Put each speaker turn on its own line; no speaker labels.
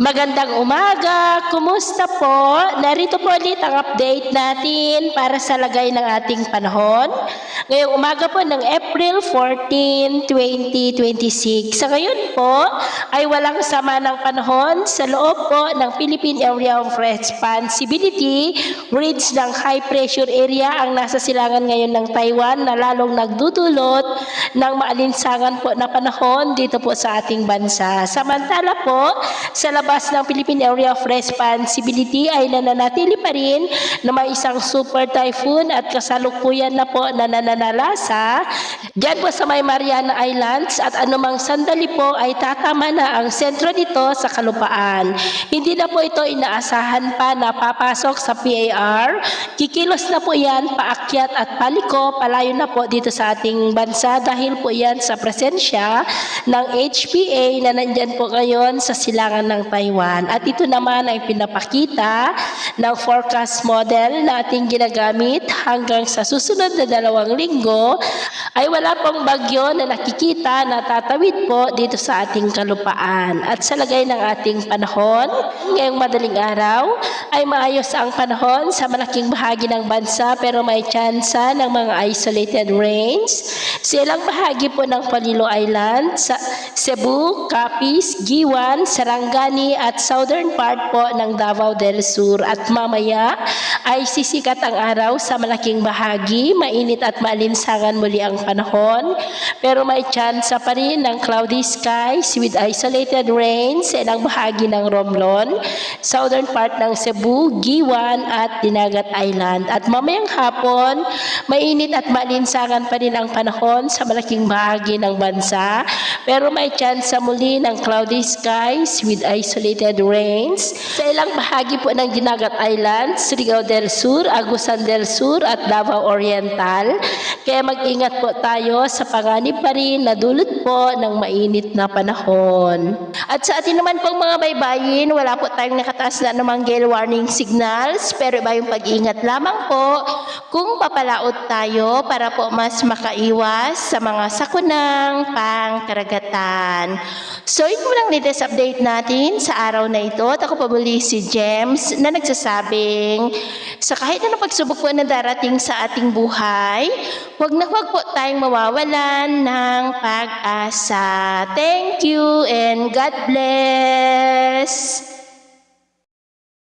Magandang umaga! Kumusta po? Narito po ulit ang update natin para sa lagay ng ating panahon. Ngayong umaga po ng April 14, 2026. Sa ngayon po ay walang sama ng panahon sa loob po ng Philippine Area of Responsibility. Ridge ng high pressure area ang nasa silangan ngayon ng Taiwan na lalong nagdudulot ng maalinsangan po na panahon dito po sa ating bansa. Samantala po, sa labas ng Philippine Area of Responsibility ay nananatili pa rin na may isang super typhoon at kasalukuyan na po na nananalasa diyan po sa may Mariana Islands at anumang sandali po ay tatama na ang sentro nito sa kalupaan. Hindi na po ito inaasahan pa na papasok sa PAR. Kikilos na po yan paakyat at paliko palayo na po dito sa ating bansa dahil po yan sa presensya ng HPA na nandyan po ngayon sa silangan ng Taiwan. At ito naman ay pinapakita ng forecast model na ating ginagamit hanggang sa susunod na 2 linggo ay wala pong bagyo na nakikita na tatawid po dito sa ating kalupaan. At sa lagay ng ating panahon, ngayong madaling araw ay maayos ang panahon sa malaking bahagi ng bansa pero may tsansa ng mga isolated rains sa ilang bahagi po ng Palilo Island, sa Cebu, Capiz, Giwan, Sarangani at southern part po ng Davao del Sur. At mamaya ay sisikat ang araw sa malaking bahagi, mainit at maalinsangan muli ang panahon pero may tsansa pa rin ng cloudy skies with isolated rains sa ilang bahagi ng Romblon, southern part ng Cebu, Giwan at Dinagat Island. At mamayang hapon, mainit at maalinsangan pa rin ang panahon sa malaking bahagi ng bansa pero may tsansa muli ng cloudy skies with isolated rains sa ilang bahagi po ng Dinagat Island, Surigao del Sur, Agusan del Sur at Davao Oriental. Kaya mag-ingat po tayo sa panganib pa rin na dulot po ng mainit na panahon. At sa atin naman pong mga baybayin, wala po tayong nakataas na namang gale warning signals pero iba yung pag-ingat lamang po kung papalaot tayo para po mas makaiwas sa mga sakunang pangkaragatan. So ito lang latest update natin sa araw na ito. At ako pa muli si James na nagsasabing sa kahit anong pagsubok po na darating sa ating buhay, huwag na huwag po tayong mawawalan ng pag-asa. Thank you and God bless!